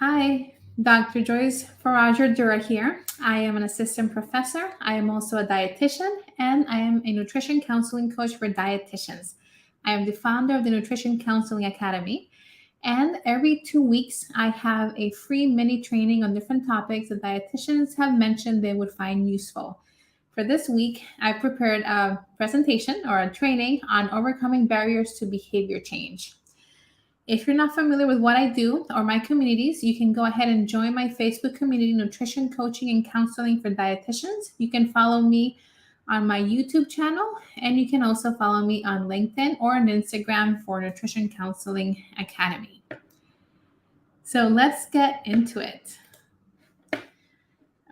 Hi, Dr. Joyce Faraj-Ardura here. I am an assistant professor. I am also a dietitian, and I am a nutrition counseling coach for dietitians. I am the founder of the Nutrition Counseling Academy, and every 2 weeks, I have a free mini training on different topics that dietitians have mentioned they would find useful. For this week, I prepared a presentation or a training on overcoming barriers to behavior change. If you're not familiar with what I do or my communities, you can go ahead and join my Facebook community, Nutrition Coaching and Counseling for Dietitians. You can follow me on my YouTube channel, and you can also follow me on LinkedIn or on Instagram for Nutrition Counseling Academy. So let's get into it.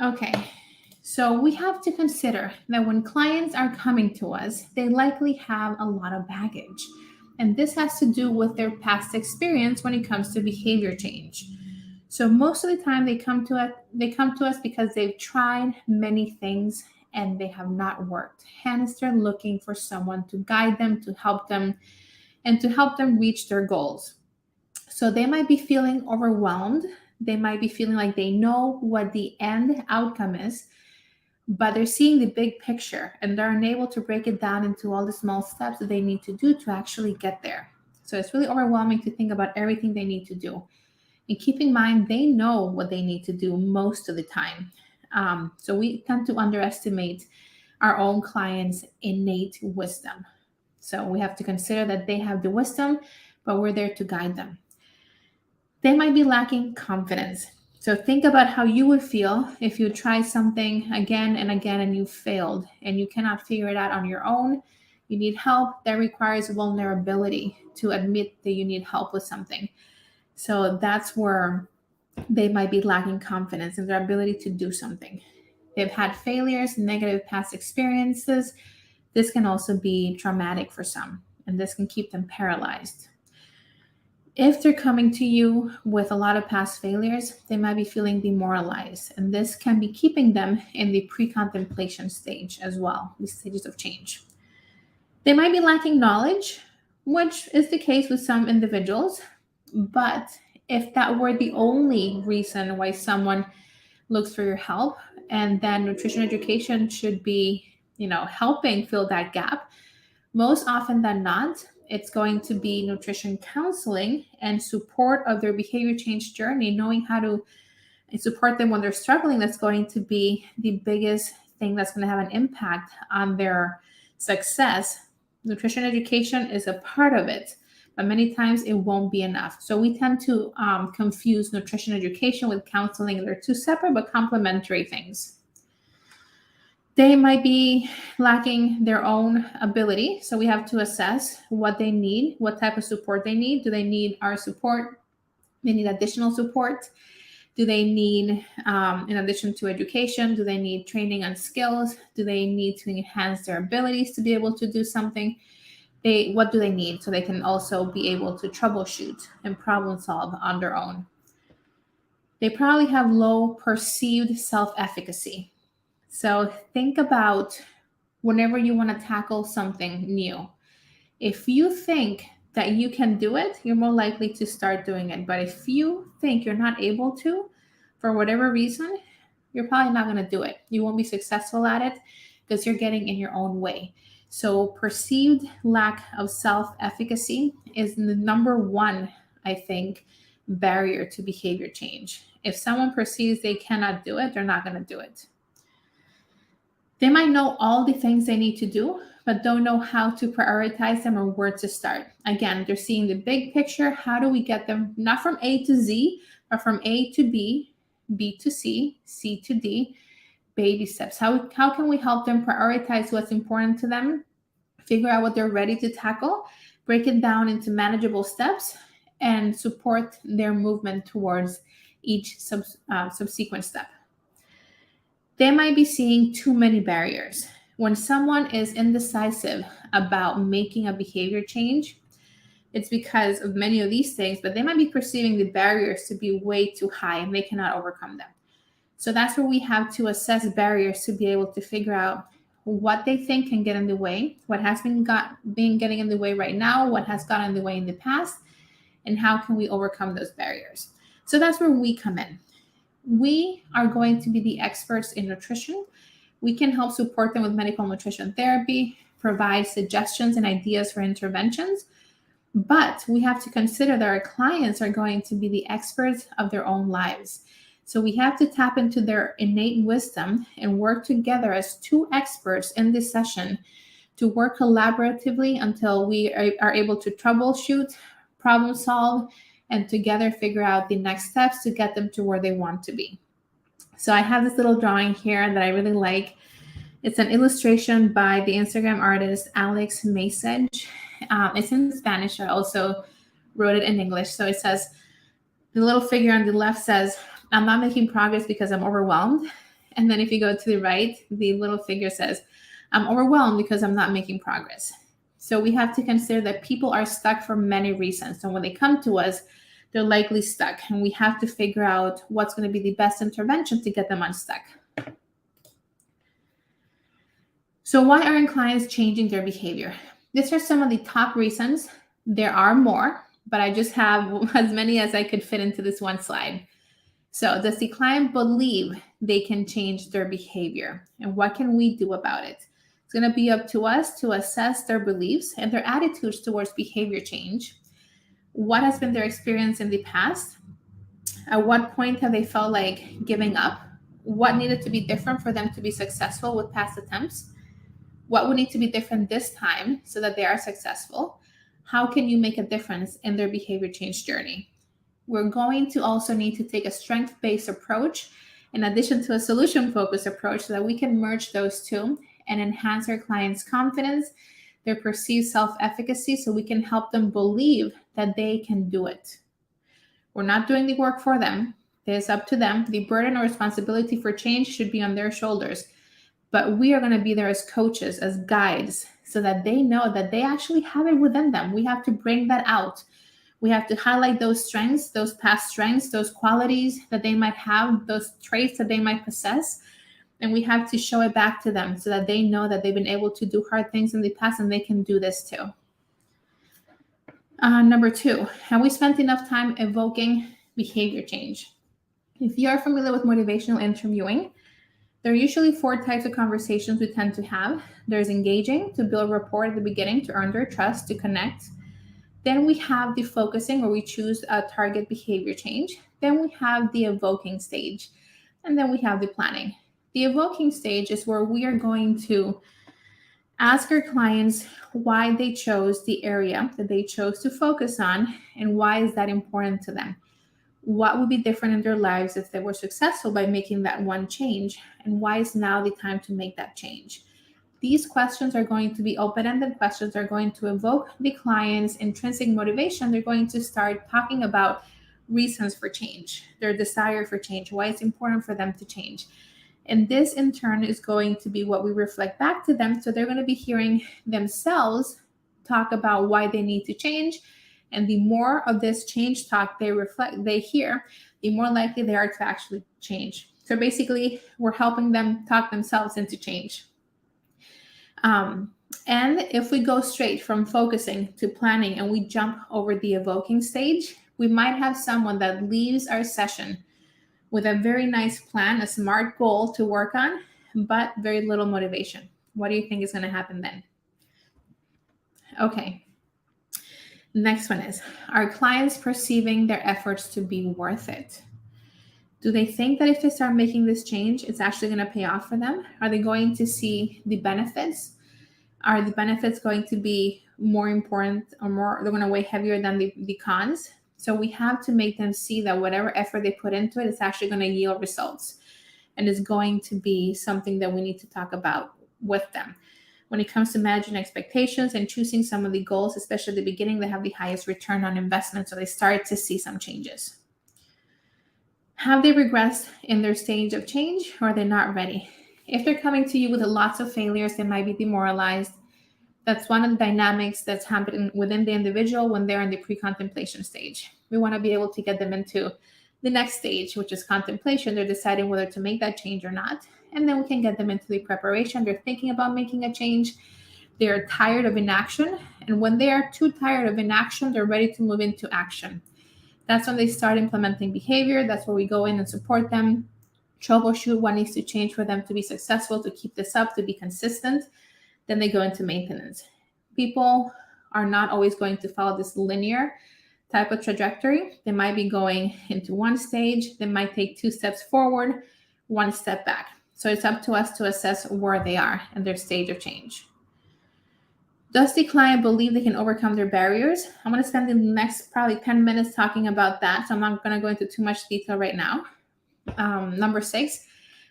Okay, so we have to consider that when clients are coming to us, they likely have a lot of baggage. And this has to do with their past experience when it comes to behavior change. So most of the time they come to us because they've tried many things and they have not worked. Hence they're looking for someone to guide them, to help them, and to help them reach their goals. So they might be feeling overwhelmed. They might be feeling like they know what the end outcome is, but they're seeing the big picture and they're unable to break it down into all the small steps that they need to do to actually get there. So it's really overwhelming to think about everything they need to do. And keep in mind, they know what they need to do most of the time. So we tend to underestimate our own clients' innate wisdom. So we have to consider that they have the wisdom, but we're there to guide them. They might be lacking confidence. So think about how you would feel if you try something again and again and you failed and you cannot figure it out on your own. You need help. That requires vulnerability to admit that you need help with something. So that's where they might be lacking confidence in their ability to do something. They've had failures, negative past experiences. This can also be traumatic for some, and this can keep them paralyzed. If they're coming to you with a lot of past failures, they might be feeling demoralized, and this can be keeping them in the pre contemplation stage as well, the stages of change. They might be lacking knowledge, which is the case with some individuals, but if that were the only reason why someone looks for your help, and then nutrition education should be, helping fill that gap, most often than not, it's going to be nutrition counseling and support of their behavior change journey, knowing how to support them when they're struggling. That's going to be the biggest thing that's going to have an impact on their success. Nutrition education is a part of it, but many times it won't be enough. So we tend to confuse nutrition education with counseling, and they're two separate but complementary things. They might be lacking their own ability. So we have to assess what they need, what type of support they need. Do they need our support? They need additional support. Do they need, in addition to education, do they need training on skills? Do they need to enhance their abilities to be able to do something? What do they need so they can also be able to troubleshoot and problem solve on their own? They probably have low perceived self-efficacy. So think about whenever you want to tackle something new. If you think that you can do it, you're more likely to start doing it. But if you think you're not able to, for whatever reason, you're probably not going to do it. You won't be successful at it because you're getting in your own way. So, perceived lack of self efficacy is the number one, I think, barrier to behavior change. If someone perceives they cannot do it, they're not going to do it. They might know all the things they need to do, but don't know how to prioritize them or where to start. Again, they're seeing the big picture. How do we get them not from A to Z, but from A to B, B to C, C to D, baby steps? How can we help them prioritize what's important to them, figure out what they're ready to tackle, break it down into manageable steps, and support their movement towards each subsequent step? They might be seeing too many barriers. When someone is indecisive about making a behavior change, it's because of many of these things, but they might be perceiving the barriers to be way too high and they cannot overcome them. So that's where we have to assess barriers to be able to figure out what they think can get in the way, what has been getting in the way right now, what has gotten in the way in the past, and how can we overcome those barriers. So that's where we come in. We are going to be the experts in nutrition. We can help support them with medical nutrition therapy, provide suggestions and ideas for interventions, but we have to consider that our clients are going to be the experts of their own lives. So we have to tap into their innate wisdom and work together as two experts in this session to work collaboratively until we are able to troubleshoot, problem solve, and together figure out the next steps to get them to where they want to be. So I have this little drawing here that I really like. It's an illustration by the Instagram artist Alex Masage. It's in Spanish. I also wrote it in English. So it says, the little figure on the left says, I'm not making progress because I'm overwhelmed. And then if you go to the right, the little figure says, I'm overwhelmed because I'm not making progress. So we have to consider that people are stuck for many reasons. And when they come to us, they're likely stuck. And we have to figure out what's going to be the best intervention to get them unstuck. So why aren't clients changing their behavior? These are some of the top reasons. There are more, but I just have as many as I could fit into this one slide. So does the client believe they can change their behavior? And what can we do about it? It's going to be up to us to assess their beliefs and their attitudes towards behavior change. What has been their experience in the past? At what point have they felt like giving up? What needed to be different for them to be successful with past attempts? What would need to be different this time so that they are successful? How can you make a difference in their behavior change journey? We're going to also need to take a strength-based approach in addition to a solution-focused approach so that we can merge those two and enhance our clients' confidence, their perceived self-efficacy, so we can help them believe that they can do it. We're not doing the work for them. It is up to them. The burden or responsibility for change should be on their shoulders. But we are going to be there as coaches, as guides, so that they know that they actually have it within them. We have to bring that out. We have to highlight those strengths, those past strengths, those qualities that they might have, those traits that they might possess. And we have to show it back to them so that they know that they've been able to do hard things in the past and they can do this too. Number 2, have we spent enough time evoking behavior change? If you are familiar with motivational interviewing, there are usually 4 types of conversations we tend to have. There's engaging, to build rapport at the beginning, to earn their trust, to connect. Then we have the focusing, where we choose a target behavior change. Then we have the evoking stage. And then we have the planning. The evoking stage is where we are going to ask our clients why they chose the area that they chose to focus on and why is that important to them. What would be different in their lives if they were successful by making that one change? And why is now the time to make that change? These questions are going to be open-ended questions, are going to evoke the client's intrinsic motivation. They're going to start talking about reasons for change, their desire for change, why it's important for them to change. And this in turn is going to be what we reflect back to them. So they're going to be hearing themselves talk about why they need to change. And the more of this change talk they hear, the more likely they are to actually change. So basically, we're helping them talk themselves into change. And if we go straight from focusing to planning and we jump over the evoking stage, we might have someone that leaves our session with a very nice plan, a smart goal to work on, but very little motivation. What do you think is going to happen then? Okay. Next one is, are clients perceiving their efforts to be worth it? Do they think that if they start making this change, it's actually going to pay off for them? Are they going to see the benefits? Are the benefits going to be more important or they're going to weigh heavier than the cons? So we have to make them see that whatever effort they put into it, it's actually going to yield results. And it's going to be something that we need to talk about with them. When it comes to managing expectations and choosing some of the goals, especially at the beginning, they have the highest return on investment. So they start to see some changes. Have they regressed in their stage of change, or are they not ready? If they're coming to you with lots of failures, they might be demoralized. That's one of the dynamics that's happening within the individual when they're in the pre-contemplation stage. We want to be able to get them into the next stage, which is contemplation. They're deciding whether to make that change or not. And then we can get them into the preparation. They're thinking about making a change. They're tired of inaction. And when they are too tired of inaction, they're ready to move into action. That's when they start implementing behavior. That's where we go in and support them, troubleshoot what needs to change for them to be successful, to keep this up, to be consistent. Then they go into maintenance. People are not always going to follow this linear type of trajectory. They might be going into one stage, they might take 2 steps forward, 1 step back. So it's up to us to assess where they are in their stage of change. Does the client believe they can overcome their barriers? I'm going to spend the next probably 10 minutes talking about that, so I'm not going to go into too much detail right now. Number 6,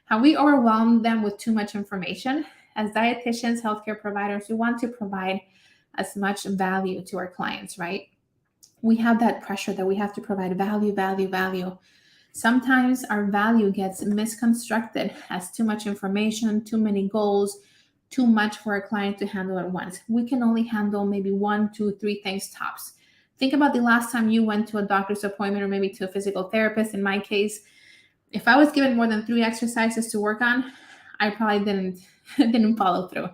have we overwhelmed them with too much information? As dietitians, healthcare providers, we want to provide as much value to our clients, right? We have that pressure that we have to provide value, value, value. Sometimes our value gets misconstructed as too much information, too many goals, too much for a client to handle at once. We can only handle maybe 1, 2, 3 things tops. Think about the last time you went to a doctor's appointment or maybe to a physical therapist. In my case, if I was given more than 3 exercises to work on, I probably didn't follow through.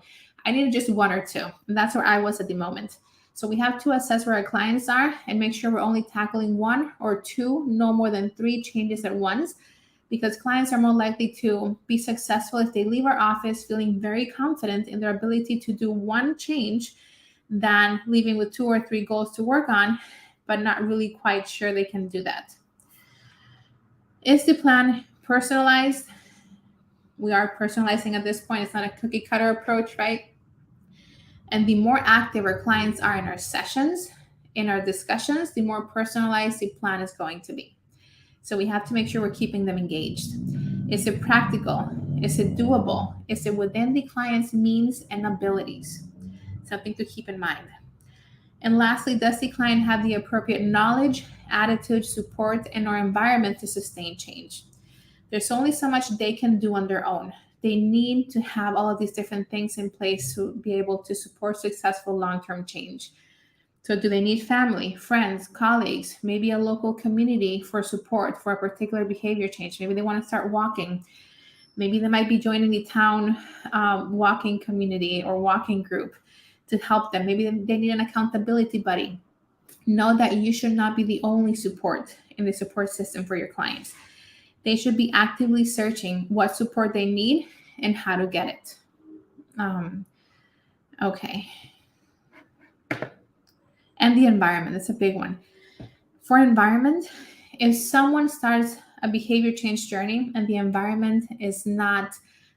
I needed just 1 or 2, and that's where I was at the moment. So we have to assess where our clients are and make sure we're only tackling 1 or 2, no more than 3 changes at once, because clients are more likely to be successful if they leave our office feeling very confident in their ability to do 1 change than leaving with 2 or 3 goals to work on, but not really quite sure they can do that. Is the plan personalized? We are personalizing at this point. It's not a cookie cutter approach, right? And the more active our clients are in our sessions, in our discussions, the more personalized the plan is going to be. So we have to make sure we're keeping them engaged. Is it practical? Is it doable? Is it within the client's means and abilities? Something to keep in mind. And lastly, does the client have the appropriate knowledge, attitude, support, and or environment to sustain change? There's only so much they can do on their own. They need to have all of these different things in place to be able to support successful long-term change. So do they need family, friends, colleagues, maybe a local community for support for a particular behavior change? Maybe they want to start walking. Maybe they might be joining the town walking community or walking group to help them. Maybe they need an accountability buddy. Know that you should not be the only support in the support system for your clients. They should be actively searching what support they need and how to get it. Okay. And the environment, that's a big one. For environment, if someone starts a behavior change journey and the environment is not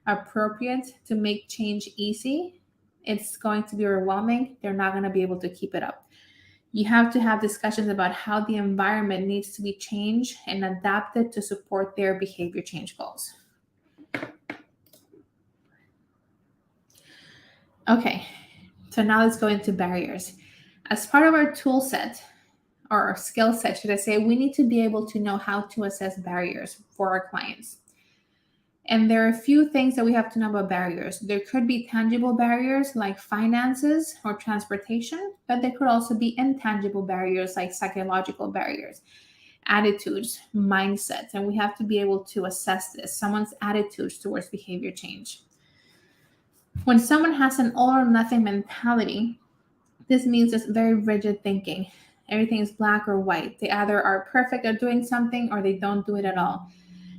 appropriate to make change easy, it's going to be overwhelming. They're not going to be able to keep it up. You have to have discussions about how the environment needs to be changed and adapted to support their behavior change goals. Okay, so now let's go into barriers. As part of our tool set, or our skill set, should I say, we need to be able to know how to assess barriers for our clients. And there are a few things that we have to know about barriers. There could be tangible barriers like finances or transportation, but there could also be intangible barriers like psychological barriers, attitudes, mindsets, and we have to be able to assess this, someone's attitudes towards behavior change. When someone has an all or nothing mentality, this means it's very rigid thinking. Everything is black or white. They either are perfect at doing something or they don't do it at all.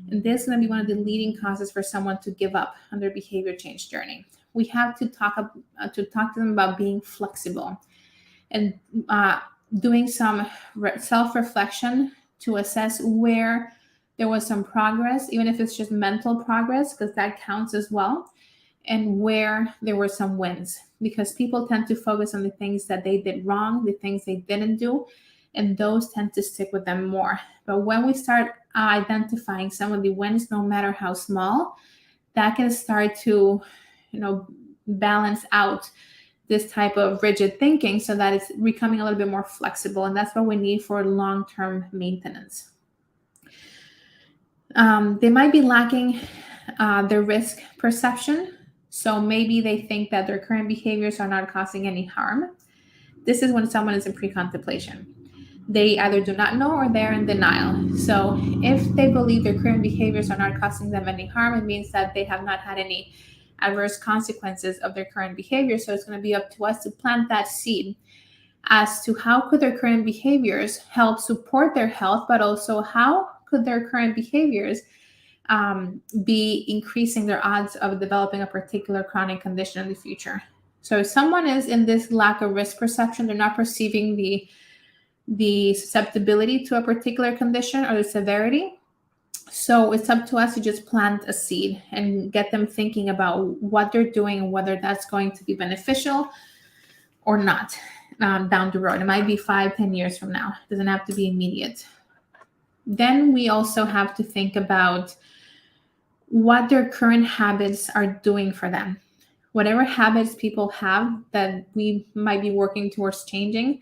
And this is going to be one of the leading causes for someone to give up on their behavior change journey. We have to talk to them about being flexible and doing some self-reflection to assess where there was some progress, even if it's just mental progress, because that counts as well, and where there were some wins. Because people tend to focus on the things that they did wrong, the things they didn't do, and those tend to stick with them more. But when we start identifying some of the wins, no matter how small, that can start to, balance out this type of rigid thinking so that it's becoming a little bit more flexible. And that's what we need for long-term maintenance. They might be lacking their risk perception. So maybe they think that their current behaviors are not causing any harm. This is when someone is in pre-contemplation. They either do not know or they're in denial. So if they believe their current behaviors are not causing them any harm, it means that they have not had any adverse consequences of their current behavior. So it's going to be up to us to plant that seed as to how could their current behaviors help support their health, but also how could their current behaviors be increasing their odds of developing a particular chronic condition in the future. So if someone is in this lack of risk perception, they're not perceiving the susceptibility to a particular condition or the severity. So it's up to us to just plant a seed and get them thinking about what they're doing and whether that's going to be beneficial or not down the road. It might be 5-10 years from now. It doesn't have to be immediate. Then we also have to think about what their current habits are doing for them. Whatever habits people have that we might be working towards changing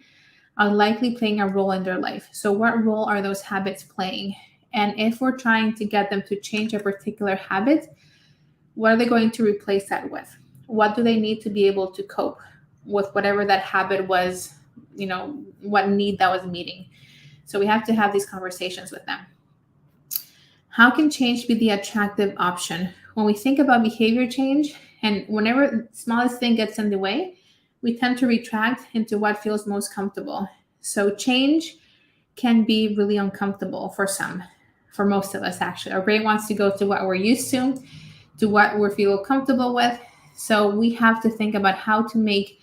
are likely playing a role in their life. So what role are those habits playing? And if we're trying to get them to change a particular habit, what are they going to replace that with? What do they need to be able to cope with whatever that habit was, what need that was meeting? So we have to have these conversations with them. How can change be the attractive option? When we think about behavior change, and whenever the smallest thing gets in the way, we tend to retract into what feels most comfortable. So change can be really uncomfortable for most of us actually. Our brain wants to go to what we're used to what we feel comfortable with. So we have to think about how to make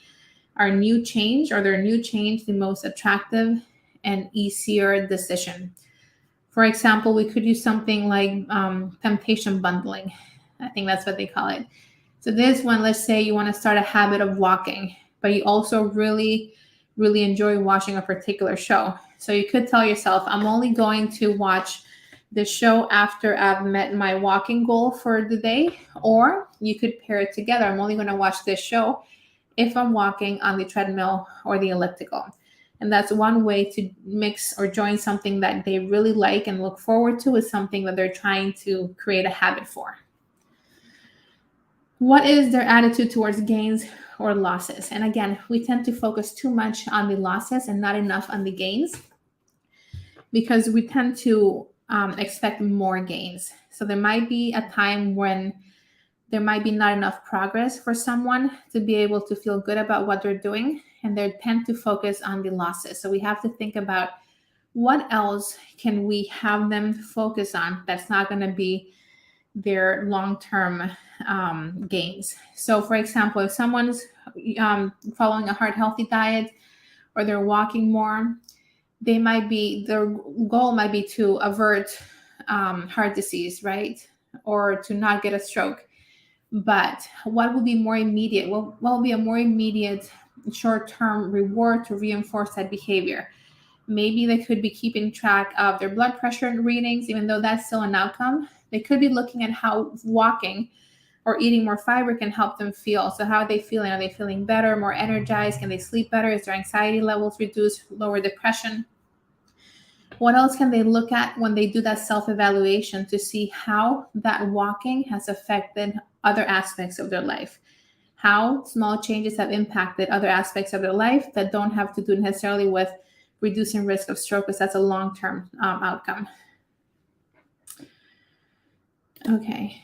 our new change or their new change the most attractive and easier decision. For example, we could use something like temptation bundling. I think that's what they call it. So this one, let's say you want to start a habit of walking, but you also really, really enjoy watching a particular show. So you could tell yourself, I'm only going to watch the show after I've met my walking goal for the day. Or you could pair it together. I'm only going to watch this show if I'm walking on the treadmill or the elliptical. And that's one way to mix or join something that they really like and look forward to with something that they're trying to create a habit for. What is their attitude towards gains or losses? And again, we tend to focus too much on the losses and not enough on the gains because we tend to expect more gains. So there might be a time when there might be not enough progress for someone to be able to feel good about what they're doing, and they tend to focus on the losses. So we have to think about what else can we have them focus on that's not going to be their long-term gains. So for example, if someone's following a heart-healthy diet or they're walking more, their goal might be to avert heart disease, right? Or to not get a stroke. But what will be more immediate? What will be a more immediate short-term reward to reinforce that behavior? Maybe they could be keeping track of their blood pressure readings, even though that's still an outcome. They could be looking at how walking or eating more fiber can help them feel. So how are they feeling? Are they feeling better, more energized? Can they sleep better? Is their anxiety levels reduced, lower depression? What else can they look at when they do that self-evaluation to see how that walking has affected other aspects of their life? How small changes have impacted other aspects of their life that don't have to do necessarily with reducing risk of stroke, because that's a long-term outcome. Okay.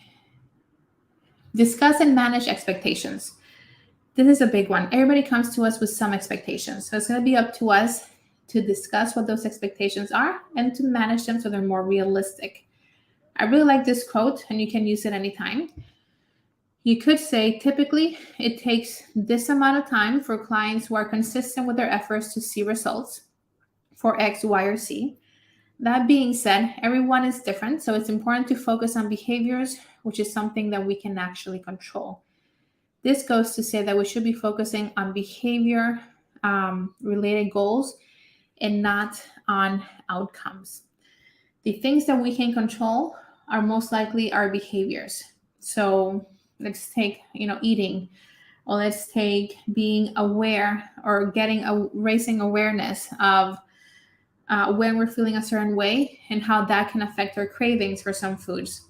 Discuss and manage expectations. This is a big one. Everybody comes to us with some expectations. So it's going to be up to us to discuss what those expectations are and to manage them so they're more realistic. I really like this quote, and you can use it anytime. You could say, typically, it takes this amount of time for clients who are consistent with their efforts to see results for X, Y, or Z. That being said, everyone is different, so it's important to focus on behaviors, which is something that we can actually control. This goes to say that we should be focusing on behavior related goals and not on outcomes. The things that we can control are most likely our behaviors. So let's take, eating, or let's take being aware or raising awareness of when we're feeling a certain way and how that can affect our cravings for some foods.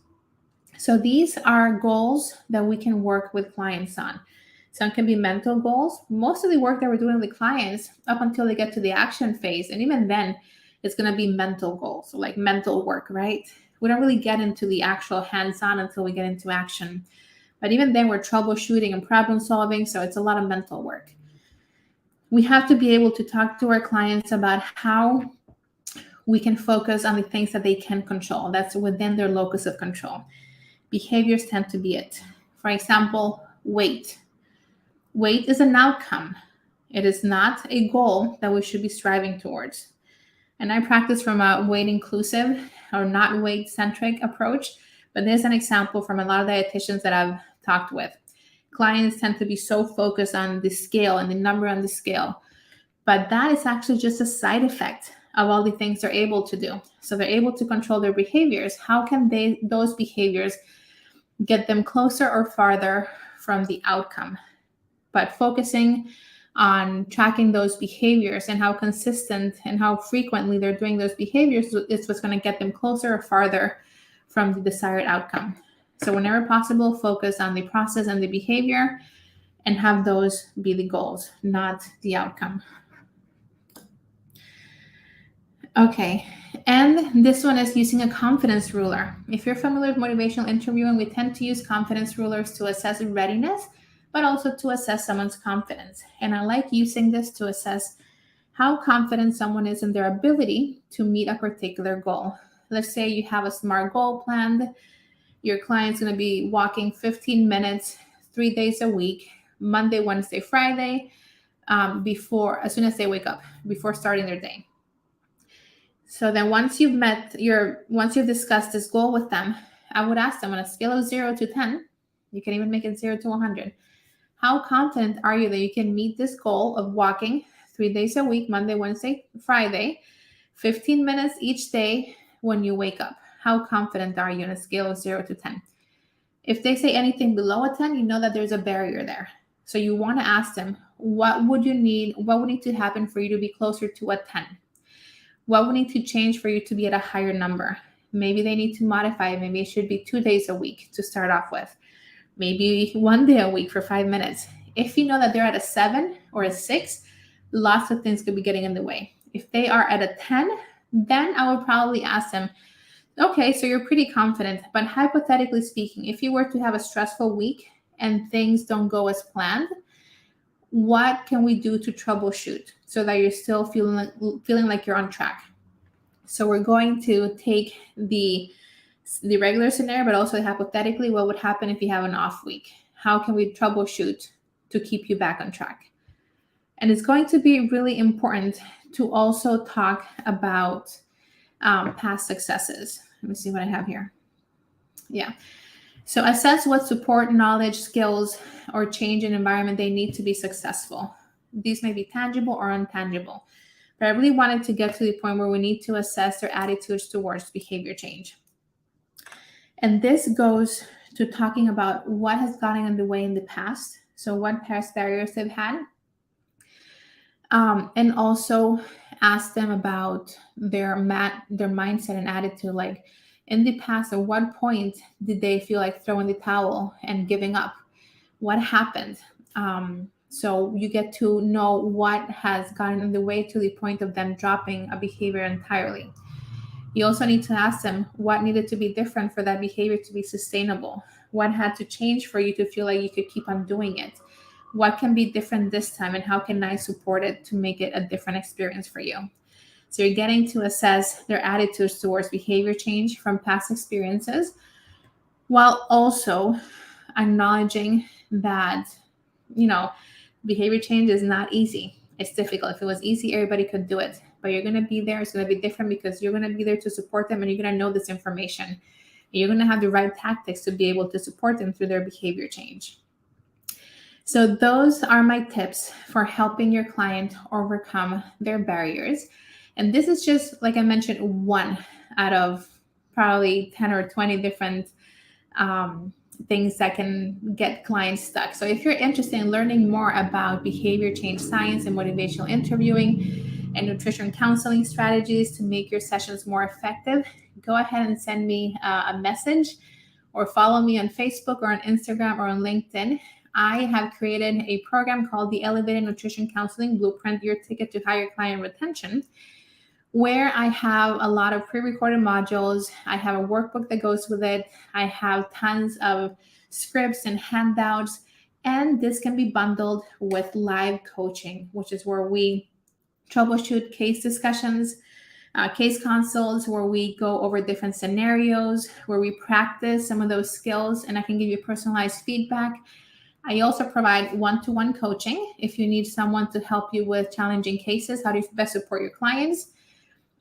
So these are goals that we can work with clients on. Some can be mental goals. Most of the work that we're doing with clients up until they get to the action phase, and even then, it's going to be mental goals, so like mental work, right? We don't really get into the actual hands-on until we get into action. But even then, we're troubleshooting and problem solving, so it's a lot of mental work. We have to be able to talk to our clients about how we can focus on the things that they can control. That's within their locus of control. Behaviors tend to be it. For example, weight. Weight is an outcome. It is not a goal that we should be striving towards. And I practice from a weight inclusive or not weight centric approach, but there's an example from a lot of dietitians that I've talked with. Clients tend to be so focused on the scale and the number on the scale, but that is actually just a side effect of all the things they're able to do. So they're able to control their behaviors. How can those behaviors get them closer or farther from the outcome? But focusing on tracking those behaviors and how consistent and how frequently they're doing those behaviors is what's going to get them closer or farther from the desired outcome. So whenever possible, focus on the process and the behavior and have those be the goals, not the outcome. Okay, and this one is using a confidence ruler. If you're familiar with motivational interviewing, we tend to use confidence rulers to assess readiness, but also to assess someone's confidence. And I like using this to assess how confident someone is in their ability to meet a particular goal. Let's say you have a SMART goal planned. Your client's going to be walking 15 minutes, 3 days a week, Monday, Wednesday, Friday, as soon as they wake up, before starting their day. So then once you've discussed this goal with them, I would ask them on a scale of 0 to 10, you can even make it 0 to 100. How confident are you that you can meet this goal of walking 3 days a week, Monday, Wednesday, Friday, 15 minutes each day when you wake up? How confident are you on a scale of 0 to 10? If they say anything below a 10, you know that there's a barrier there. So you want to ask them, what would need to happen for you to be closer to a 10? What would need to change for you to be at a higher number? Maybe they need to modify it. Maybe it should be 2 days a week to start off with. Maybe 1 day a week for 5 minutes. If you know that they're at a 7 or a 6, lots of things could be getting in the way. If they are at a 10, then I would probably ask them, okay, so you're pretty confident, but hypothetically speaking, if you were to have a stressful week and things don't go as planned, what can we do to troubleshoot so that you're still feeling like you're on track? So we're going to take the regular scenario, but also hypothetically, what would happen if you have an off week? How can we troubleshoot to keep you back on track? And it's going to be really important to also talk about past successes. Let me see what I have here. Yeah. So assess what support, knowledge, skills, or change in environment they need to be successful. These may be tangible or intangible. But I really wanted to get to the point where we need to assess their attitudes towards behavior change. And this goes to talking about what has gotten in the way in the past. So what past barriers they've had. And also ask them about their mindset and attitude. Like in the past, at what point did they feel like throwing the towel and giving up? What happened? So you get to know what has gotten in the way to the point of them dropping a behavior entirely. You also need to ask them what needed to be different for that behavior to be sustainable. What had to change for you to feel like you could keep on doing it? What can be different this time, and how can I support it to make it a different experience for you? So you're getting to assess their attitudes towards behavior change from past experiences, while also acknowledging that, behavior change is not easy. It's difficult. If it was easy, everybody could do it. But you're going to be there. It's going to be different because you're going to be there to support them, and you're going to know this information. And you're going to have the right tactics to be able to support them through their behavior change. So those are my tips for helping your client overcome their barriers. And this is just, like I mentioned, one out of probably 10 or 20 different things that can get clients stuck. So if you're interested in learning more about behavior change science and motivational interviewing and nutrition counseling strategies to make your sessions more effective, go ahead and send me a message or follow me on Facebook or on Instagram or on LinkedIn. I have created a program called the Elevated Nutrition Counseling Blueprint, Your Ticket to Higher Client Retention, where I have a lot of pre-recorded modules. I have a workbook that goes with it. I have tons of scripts and handouts, And this can be bundled with live coaching, which is where we troubleshoot case discussions, case consults, where we go over different scenarios, where we practice some of those skills, and I can give you personalized feedback. I also provide one-to-one coaching if you need someone to help you with challenging cases. How do you best support your clients?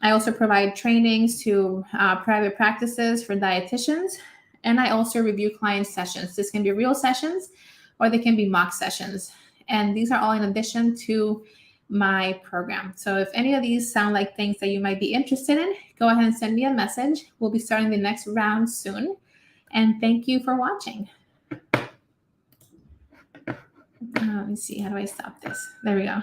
I also provide trainings to private practices for dietitians, and I also review client sessions. This can be real sessions or they can be mock sessions. And these are all in addition to my program. So if any of these sound like things that you might be interested in, go ahead and send me a message. We'll be starting the next round soon. And thank you for watching. Let me see, how do I stop this? There we go.